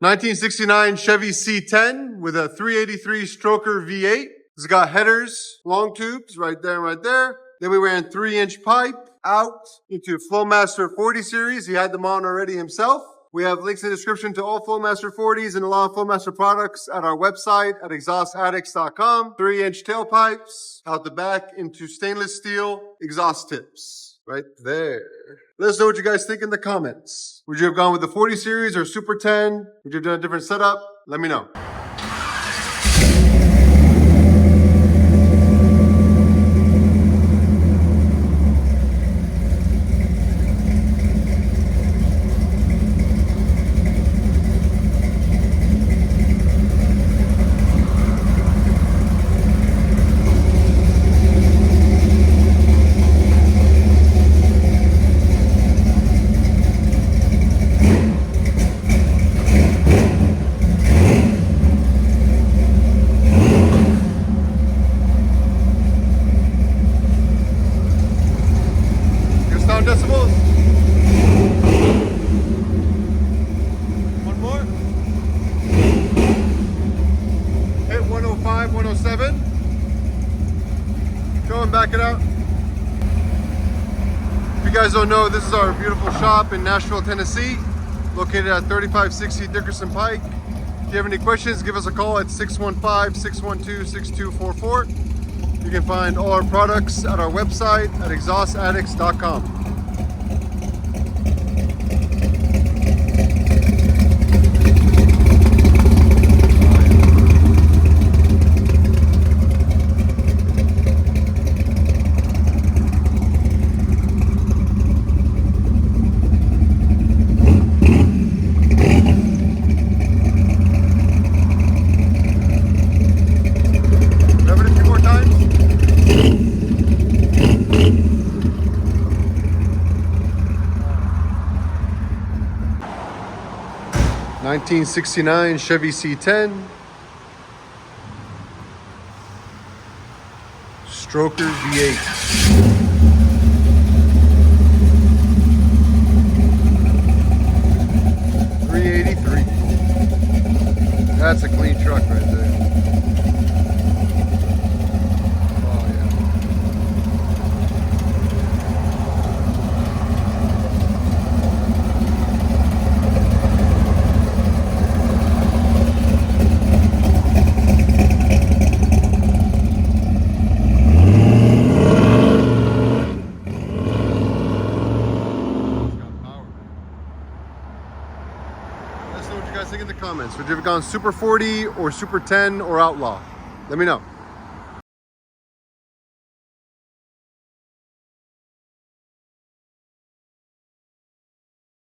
1969 Chevy C10 with a 383 stroker V8. It's got headers, long tubes right there and right there. Then we ran 3-inch pipe out into Flowmaster 40 series. He had them on already himself. We have links in the description to all Flowmaster 40s and a lot of Flowmaster products at our website at exhaustaddicts.com. 3-inch tailpipes out the back into stainless steel exhaust tips right there. Let us know what you guys think in the comments. Would you have gone with the 40 series or Super 10? Would you have done a different setup? Let me know. Decibels. One more. Hit 105, 107. Go and back it out. If you guys don't know, this is our beautiful shop in Nashville, Tennessee, located at 3560 Dickerson Pike. If you have any questions, give us a call at 615-612-6244. You can find all our products at our website at exhaustaddicts.com. Rev it a few more times. 1969 Chevy C10. Stroker V8. $383. That's a clean truck right there. Let us know what you guys think in the comments. Would you have gone Super 40 or Super 10 or Outlaw? Let me know.